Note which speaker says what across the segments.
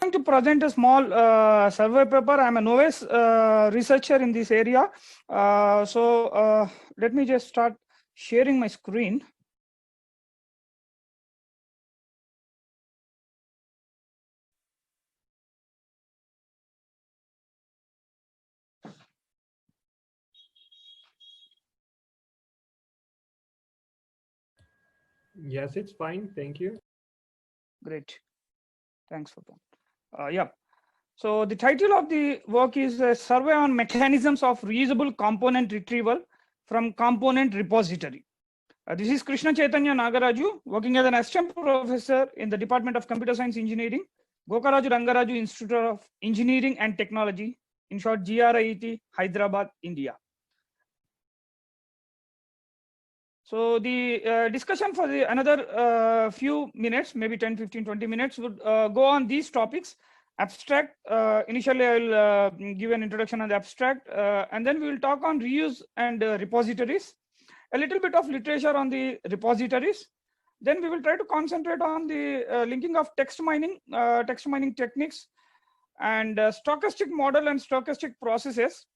Speaker 1: Going to present a small survey paper. I'm a novice researcher in this area. Let me just start sharing my screen.
Speaker 2: Yes, it's fine. Thank you.
Speaker 1: Great. Thanks for that. Yeah. So the title of the work is a survey on mechanisms of reusable component retrieval from component repository. This is Krishna Chaitanya Nagaraju, working as an assistant professor in the Department of Computer Science Engineering, Gokaraju Rangaraju Institute of Engineering and Technology, in short GRIT, Hyderabad, India. So the discussion for another few minutes, maybe 10, 15, 20 minutes would go on these topics. Abstract, initially I will give an introduction on the abstract, and then we will talk on reuse and repositories, a little bit of literature on the repositories. Then we will try to concentrate on the linking of text mining techniques and stochastic model and stochastic processes.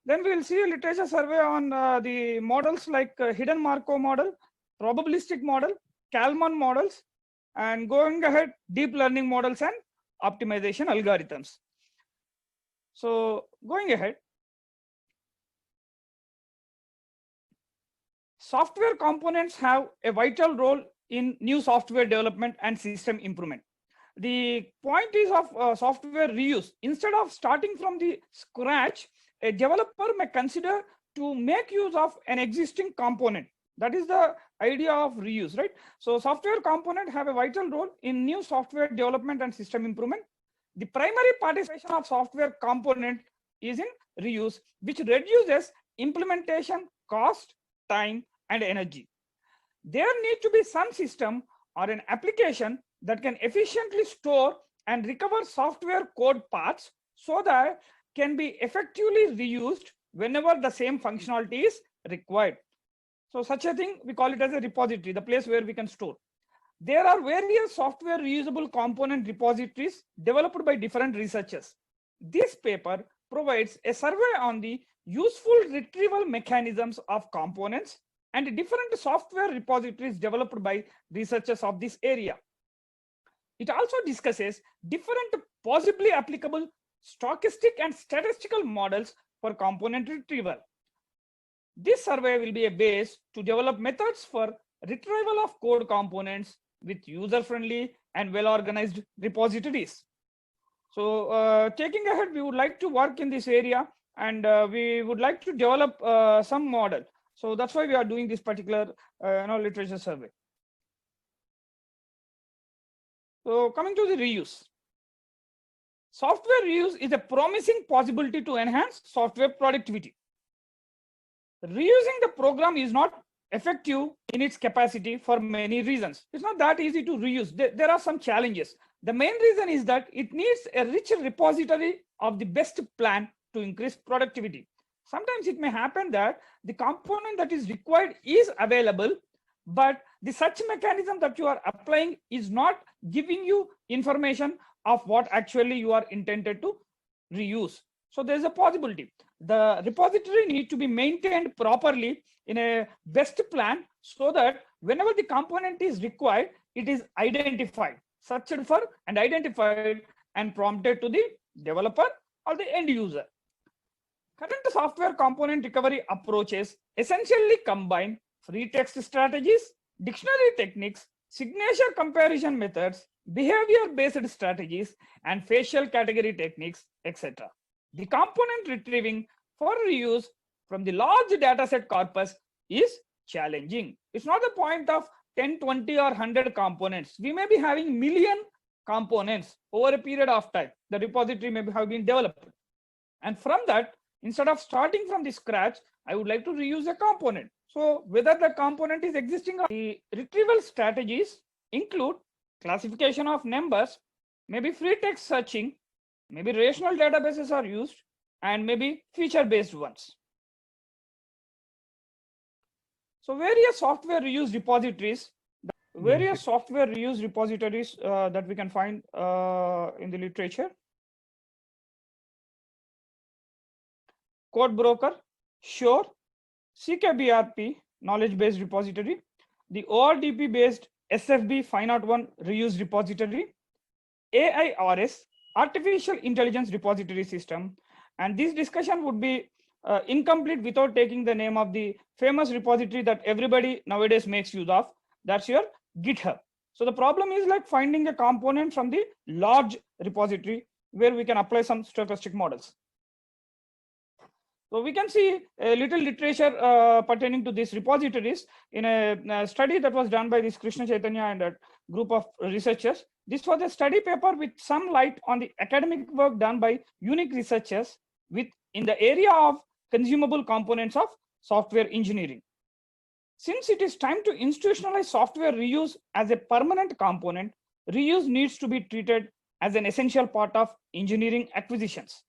Speaker 1: Then we will see a literature survey on the models like hidden Markov model, probabilistic model, Kalman models, and going ahead, deep learning models and optimization algorithms. So going ahead, software components have a vital role in new software development and system improvement. The point is of software reuse. Instead of starting from the scratch, a developer may consider to make use of an existing component. That is the idea of reuse, right? So software components have a vital role in new software development and system improvement. The primary participation of software component is in reuse, which reduces implementation cost, time, and energy. There need to be some system or an application that can efficiently store and recover software code parts so that can be effectively reused whenever the same functionality is required. So such a thing, we call it as a repository, the place where we can store. There are various software reusable component repositories developed by different researchers. This paper provides a survey on the useful retrieval mechanisms of components and different software repositories developed by researchers of this area. It also discusses different possibly applicable stochastic and statistical models for component retrieval. This survey will be a base to develop methods for retrieval of code components with user-friendly and well-organized repositories. So taking ahead, we would like to work in this area, and we would like to develop some model. So that's why we are doing this particular literature survey. So coming to the reuse. Software reuse is a promising possibility to enhance software productivity. Reusing the program is not effective in its capacity for many reasons. It's not that easy to reuse. There are some challenges. The main reason is that it needs a rich repository of the best plan to increase productivity. Sometimes it may happen that the component that is required is available, but the search mechanism that you are applying is not giving you information of what actually you are intended to reuse. So there's a possibility. The repository needs to be maintained properly in a best plan so that whenever the component is required, it is identified, searched for and identified and prompted to the developer or the end user. Current software component recovery approaches essentially combine free text strategies, dictionary techniques, signature comparison methods, behavior-based strategies, and facial category techniques, etc. The component retrieving for reuse from the large dataset corpus is challenging. It's not the point of 10, 20, or 100 components. We may be having million components over a period of time. The repository may have been developed. And from that, instead of starting from the scratch, I would like to reuse a component. So whether the component is existing, the retrieval strategies include classification of numbers, maybe free text searching, maybe relational databases are used, and maybe feature-based ones. So various software reuse repositories various software reuse repositories that we can find in the literature. CodeBroker, Sure, CKBRP, knowledge-based repository, the ORDP-based SFB 501 reuse repository, AIRS, artificial intelligence repository system. And this discussion would be incomplete without taking the name of the famous repository that everybody nowadays makes use of. That's your GitHub. So the problem is like finding a component from the large repository where we can apply some stochastic models. So we can see a little literature pertaining to these repositories in a study that was done by this Krishna Chaitanya and a group of researchers. This was a study paper with some light on the academic work done by unique researchers in the area of consumable components of software engineering. Since it is time to institutionalize software reuse as a permanent component, reuse needs to be treated as an essential part of engineering acquisitions.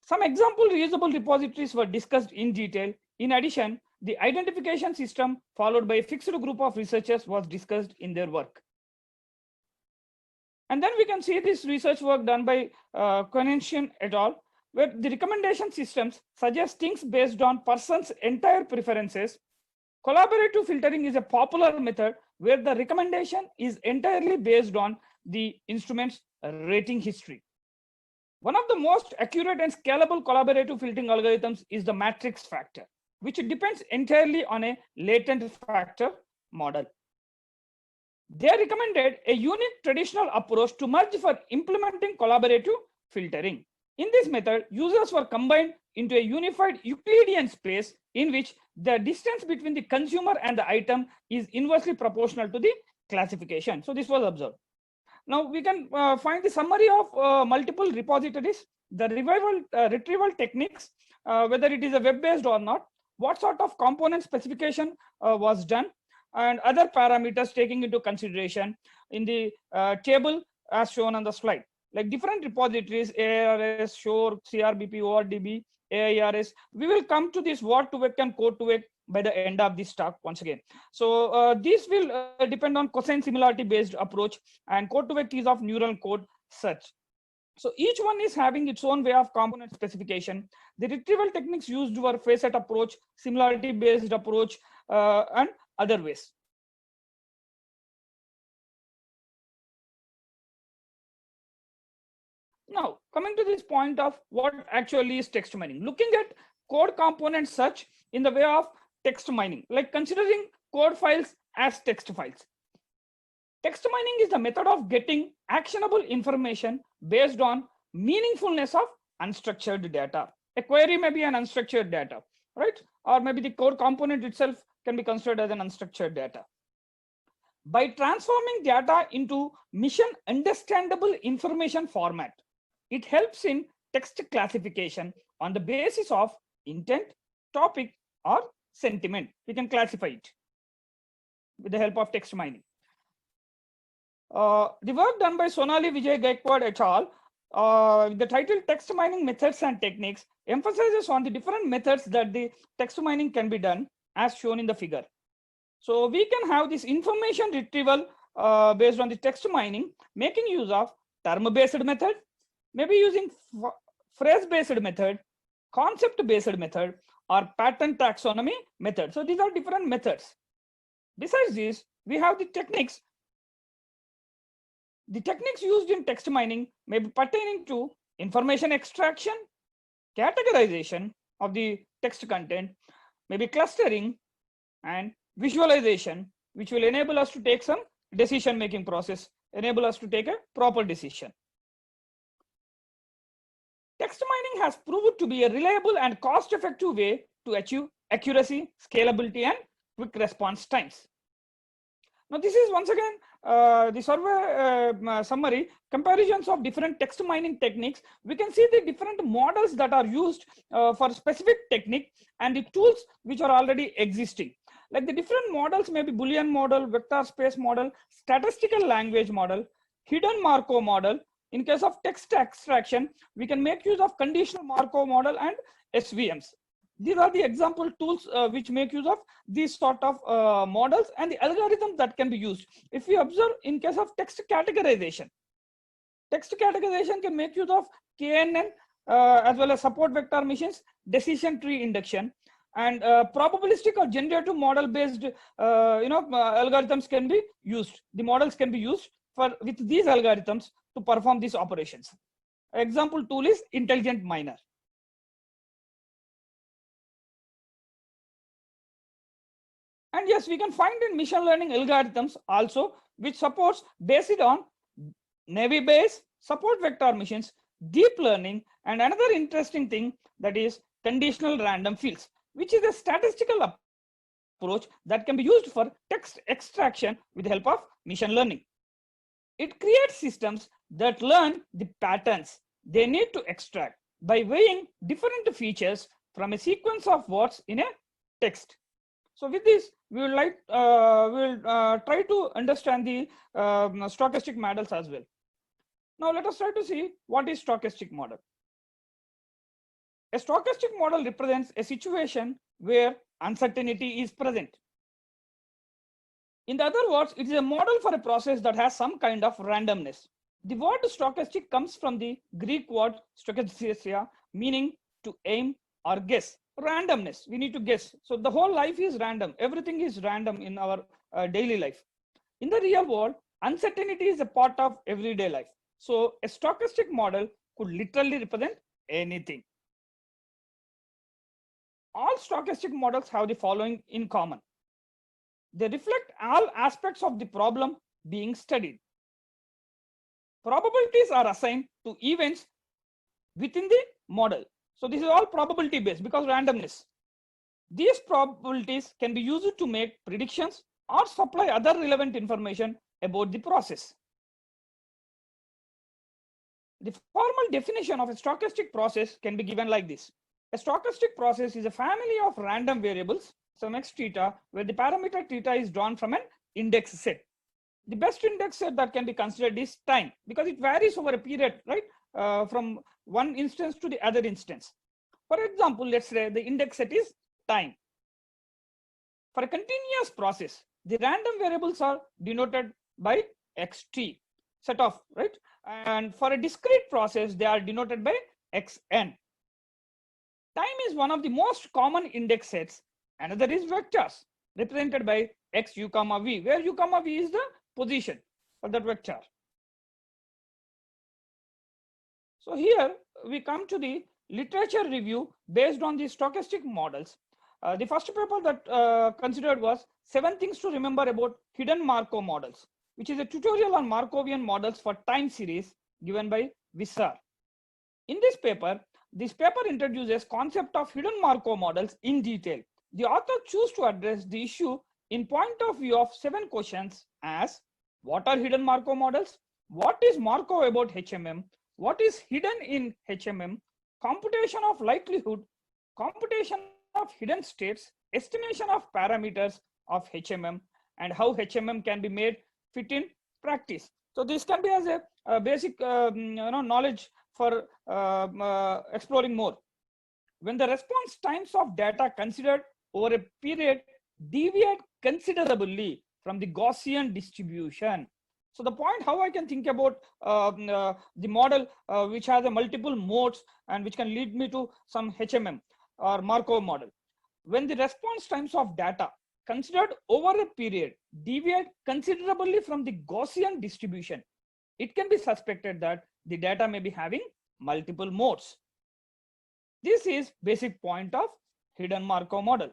Speaker 1: Some example reusable repositories were discussed in detail. In addition, the identification system followed by a fixed group of researchers was discussed in their work. And then we can see this research work done by Konenshian et al., where the recommendation systems suggest things based on person's entire preferences. Collaborative filtering is a popular method where the recommendation is entirely based on the instrument's rating history. One of the most accurate and scalable collaborative filtering algorithms is the matrix factor, which depends entirely on a latent factor model. They recommended a unique traditional approach to merge for implementing collaborative filtering. In this method, users were combined into a unified Euclidean space in which the distance between the consumer and the item is inversely proportional to the classification. So this was observed. Now we can find the summary of multiple repositories, the retrieval techniques, whether it is a web-based or not, what sort of component specification was done, and other parameters taking into consideration in the table as shown on the slide. Like different repositories, AIRS, Sure, CRBP, ORDB, AIRS. We will come to this Word2Vec and Code2Vec by the end of this talk once again. So this will depend on cosine similarity based approach, and Code2Vec is of neural code search. So each one is having its own way of component specification. The retrieval techniques used were facet approach, similarity based approach, and other ways. Now, coming to this point of what actually is text mining, looking at code component search in the way of text mining, like considering code files as text files. Text mining is the method of getting actionable information based on meaningfulness of unstructured data. A query may be an unstructured data, right? Or maybe the code component itself can be considered as an unstructured data. By transforming data into mission understandable information format, it helps in text classification on the basis of intent, topic, or sentiment. We can classify it with the help of text mining. The work done by Sonali Vijay Gaikwad et al., the title Text Mining Methods and Techniques, emphasizes on the different methods that the text mining can be done as shown in the figure. So we can have this information retrieval based on the text mining, making use of term-based method, maybe using phrase-based method, concept-based method, or pattern taxonomy method. So these are different methods. Besides this, we have the techniques. The techniques used in text mining may be pertaining to information extraction, categorization of the text content, maybe clustering, and visualization, which will enable us to take some decision-making process, enable us to take a proper decision. Text mining has proved to be a reliable and cost-effective way to achieve accuracy, scalability, and quick response times. Now, this is once again the survey summary, comparisons of different text mining techniques. We can see the different models that are used for specific technique and the tools which are already existing. Like the different models may be Boolean model, vector space model, statistical language model, hidden Markov model. In case of text extraction, we can make use of conditional Markov model and SVMs. These are the example tools which make use of these sort of models and the algorithms that can be used. If we observe in case of text categorization can make use of KNN as well as support vector machines, decision tree induction, and probabilistic or generative model based algorithms can be used. The models can be used with these algorithms to perform these operations. Example tool is intelligent miner. And yes, we can find in machine learning algorithms also which supports based on Navy base, support vector machines, deep learning, and another interesting thing that is conditional random fields, which is a statistical approach that can be used for text extraction with the help of machine learning. It creates systems that learn the patterns they need to extract by weighing different features from a sequence of words in a text. So with this, we will try to understand the stochastic models as well. Now let us try to see what is stochastic model. A stochastic model represents a situation where uncertainty is present. In other words, it is a model for a process that has some kind of randomness. The word stochastic comes from the Greek word stochastesia, meaning to aim or guess. Randomness, we need to guess. So the whole life is random. Everything is random in our daily life. In the real world, uncertainty is a part of everyday life. So a stochastic model could literally represent anything. All stochastic models have the following in common. They reflect all aspects of the problem being studied. Probabilities are assigned to events within the model. So this is all probability based because randomness. These probabilities can be used to make predictions or supply other relevant information about the process. The formal definition of a stochastic process can be given like this. A stochastic process is a family of random variables, some x theta, where the parameter theta is drawn from an index set. The best index set that can be considered is time because it varies over a period, right? From one instance to the other instance. For example, let's say the index set is time. For a continuous process, the random variables are denoted by xt, set of, right? And for a discrete process, they are denoted by xn. Time is one of the most common index sets. Another is vectors, represented by x u comma v, where u comma v is the position for that vector. So here we come to the literature review based on the stochastic models. The first paper that considered was 7 things to remember about hidden Markov models, which is a tutorial on Markovian models for time series given by Vissar. In this paper introduces concept of hidden Markov models in detail. The author chose to address the issue in point of view of 7 questions as: what are hidden Markov models? What is Markov about HMM? What is hidden in HMM? Computation of likelihood, computation of hidden states, estimation of parameters of HMM, and how HMM can be made fit in practice. So this can be as a basic knowledge for exploring more. When the response times of data considered over a period deviate considerably from the Gaussian distribution. So the point how I can think about the model which has a multiple modes and which can lead me to some HMM or Markov model. When the response times of data considered over a period deviate considerably from the Gaussian distribution, it can be suspected that the data may be having multiple modes. This is basic point of hidden Markov model.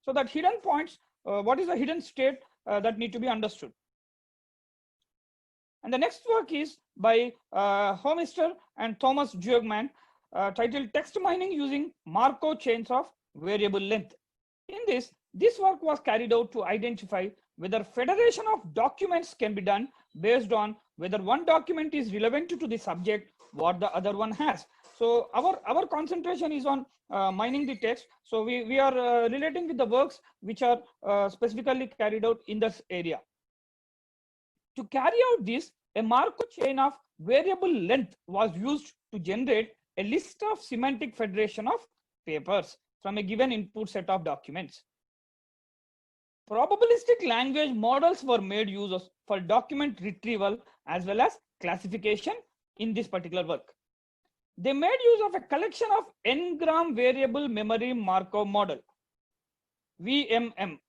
Speaker 1: So that hidden points, what is the hidden state that need to be understood. And the next work is by Homister and Thomas Juegmann, titled Text Mining Using Markov Chains of Variable Length. In this work was carried out to identify whether federation of documents can be done based on whether one document is relevant to the subject what the other one has. So our concentration is on mining the text. So we are relating with the works which are specifically carried out in this area. To carry out this, a Markov chain of variable length was used to generate a list of semantic federation of papers from a given input set of documents. Probabilistic language models were made use of for document retrieval as well as classification in this particular work. They made use of a collection of n-gram variable memory Markov model, VMM,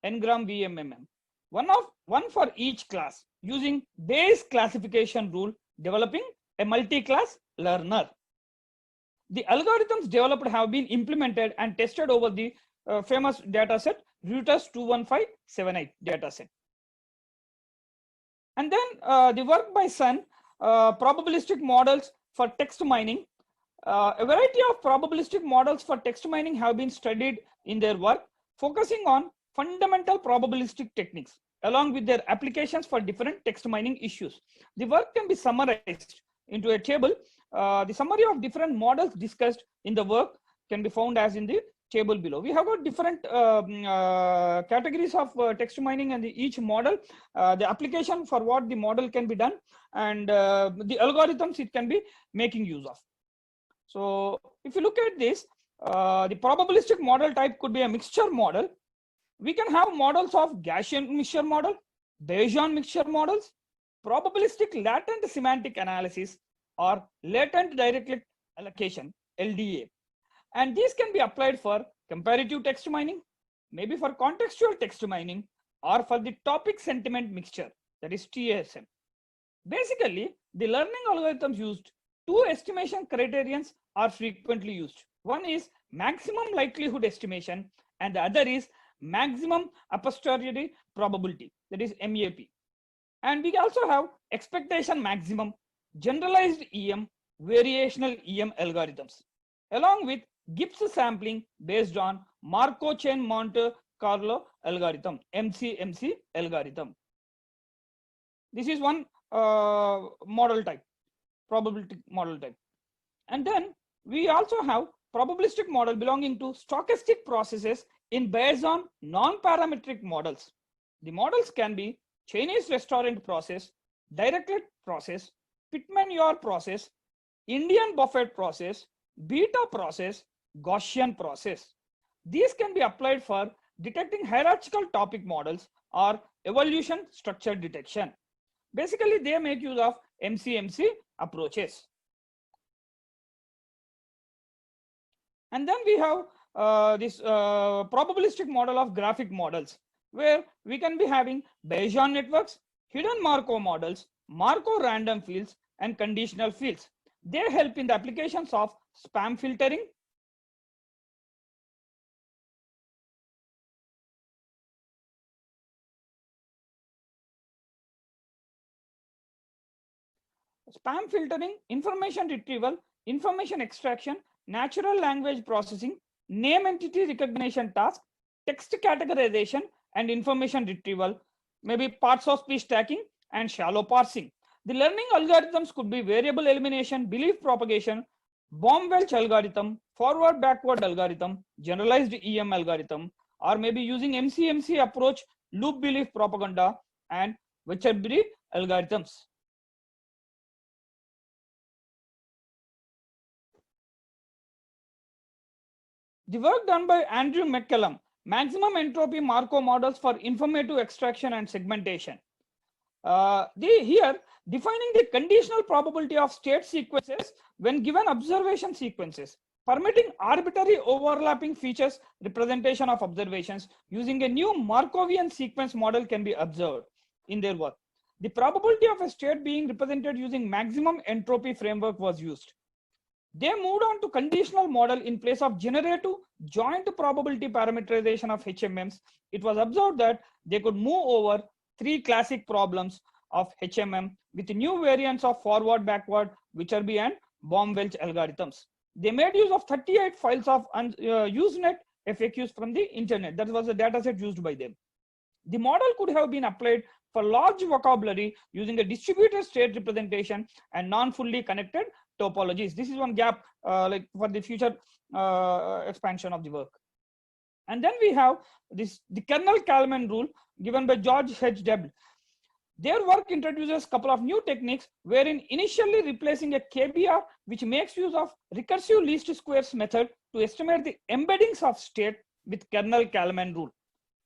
Speaker 1: n-gram VMMM, one for each class, using Bayes classification rule, developing a multi-class learner. The algorithms developed have been implemented and tested over the famous dataset Reuters 21578 dataset. And then the work by Sun, probabilistic models for text mining. A variety of probabilistic models for text mining have been studied in their work, focusing on fundamental probabilistic techniques along with their applications for different text mining issues. The work can be summarized into a table. The summary of different models discussed in the work can be found as in the table below. We have got different categories of text mining and each model, the application for what the model can be done, and the algorithms it can be making use of. So if you look at this, the probabilistic model type could be a mixture model. We can have models of Gaussian mixture model, Bayesian mixture models, probabilistic latent semantic analysis, or latent direct allocation, LDA. And these can be applied for comparative text mining, maybe for contextual text mining, or for the topic sentiment mixture, that is TSM. Basically, the learning algorithms used two estimation criterions are frequently used. One is maximum likelihood estimation, and the other is maximum a posteriori probability, that is MAP. And we also have expectation maximum, generalized EM, variational EM algorithms, along with Gibbs sampling based on Markov chain Monte Carlo algorithm, MCMC algorithm. This is one model type, probability model type. And then we also have probabilistic model belonging to stochastic processes in based on non-parametric models. The models can be Chinese restaurant process, Dirichlet process, Pitman-Yor process, Indian buffet process, beta process, Gaussian process. These can be applied for detecting hierarchical topic models or evolution structure detection. Basically, they make use of MCMC approaches. And then we have this probabilistic model of graphic models, where we can be having Bayesian networks, hidden Markov models, Markov random fields, and conditional fields. They help in the applications of spam filtering, information retrieval, information extraction, natural language processing, name entity recognition task, text categorization, and information retrieval, maybe parts of speech stacking and shallow parsing. The learning algorithms could be variable elimination, belief propagation, Baum-Welch algorithm, forward-backward algorithm, generalized EM algorithm, or maybe using MCMC approach, loop belief propaganda, and Wecherbery algorithms. The work done by Andrew McCallum, maximum entropy Markov models for informative extraction and segmentation. Here, defining the conditional probability of state sequences when given observation sequences, permitting arbitrary overlapping features representation of observations using a new Markovian sequence model can be observed in their work. The probability of a state being represented using maximum entropy framework was used. They moved on to conditional model in place of generative joint probability parameterization of HMMs. It was observed that they could move over three classic problems of HMM with new variants of forward, backward, Wecherbery and Baum-Welch algorithms. They made use of 38 files of Usenet FAQs from the internet. That was the dataset used by them. The model could have been applied for large vocabulary using a distributed state representation and non-fully connected topologies. This is one gap like for the future expansion of the work. And then we have the kernel Kalman rule given by George H. Debs. Their work introduces a couple of new techniques wherein initially replacing a KBR, which makes use of recursive least squares method to estimate the embeddings of state with Kernel-Kalman rule.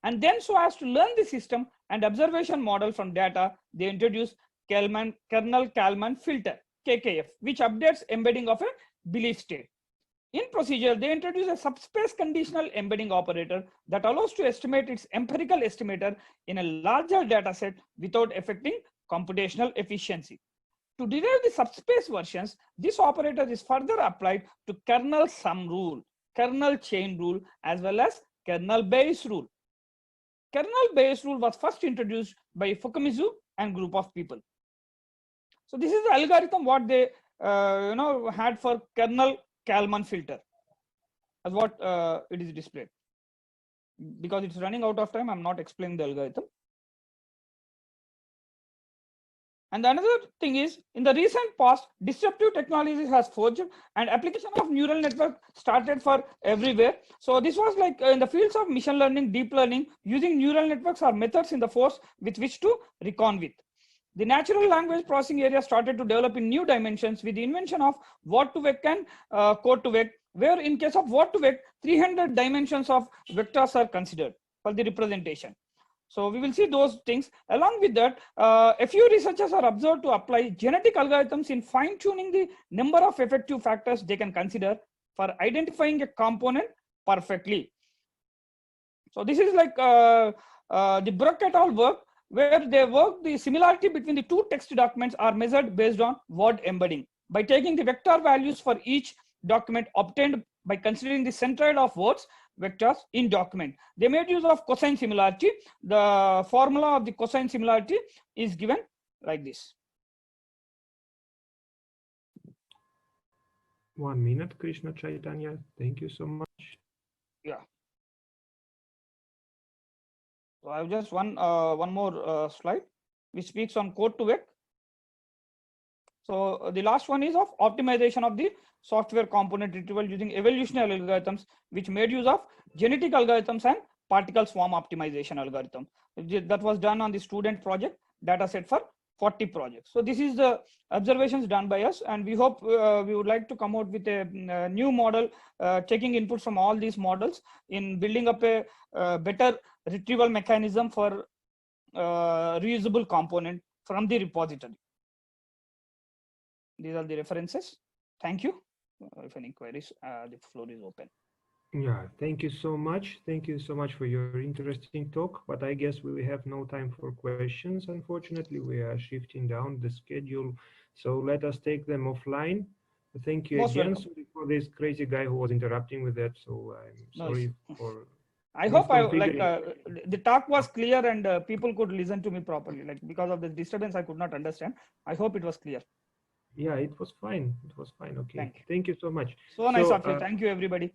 Speaker 1: And then so as to learn the system and observation model from data, they introduce Kernel-Kalman filter, KKF, which updates embedding of a belief state. In procedure, they introduce a subspace conditional embedding operator that allows to estimate its empirical estimator in a larger data set without affecting computational efficiency. To derive the subspace versions, this operator is further applied to kernel sum rule, kernel chain rule, as well as kernel base rule. Kernel base rule was first introduced by Fukamizu and group of people. So this is the algorithm what they had for Kernel-Kalman filter, as what it is displayed. Because it's running out of time, I'm not explaining the algorithm. And another thing is, in the recent past, disruptive technology has forged and application of neural network started for everywhere. So this was like in the fields of machine learning, deep learning, using neural networks are methods in the force with which to reckon with. The natural language processing area started to develop in new dimensions with the invention of word2vec and code2vec, where in case of word2vec, 300 dimensions of vectors are considered for the representation. So we will see those things. Along with that, a few researchers are observed to apply genetic algorithms in fine-tuning the number of effective factors they can consider for identifying a component perfectly. So this is like the Brook et al. Work, where they work the similarity between the two text documents are measured based on word embedding by taking the vector values for each document obtained by considering the centroid of words vectors in document. They made use of cosine similarity. The formula of the cosine similarity is given like this.
Speaker 2: 1 minute, Krishna Chaitanya. Thank you so much.
Speaker 1: Yeah. So I have just one more slide which speaks on code2vec. So the last one is of optimization of the software component retrieval using evolutionary algorithms, which made use of genetic algorithms and particle swarm optimization algorithm. That was done on the student project data set for 40 projects. So this is the observations done by us, and we hope we would like to come out with a new model, taking inputs from all these models in building up a better retrieval mechanism for reusable component from the repository. These are the references. Thank you. If any queries, the floor is open.
Speaker 2: Yeah, thank you so much. Thank you so much for your interesting talk. But I guess we have no time for questions. Unfortunately, we are shifting down the schedule. So let us take them offline. Thank you
Speaker 1: Most
Speaker 2: again.
Speaker 1: welcome.
Speaker 2: Sorry for this crazy guy who was interrupting with that. So I'm sorry for.
Speaker 1: I hope the talk was clear and people could listen to me properly. Like because of the disturbance, I could not understand. I hope it was clear.
Speaker 2: Yeah, it was fine. It was fine. Okay.
Speaker 1: Thank you.
Speaker 2: Thank you so much.
Speaker 1: So nice of you. Thank you, everybody.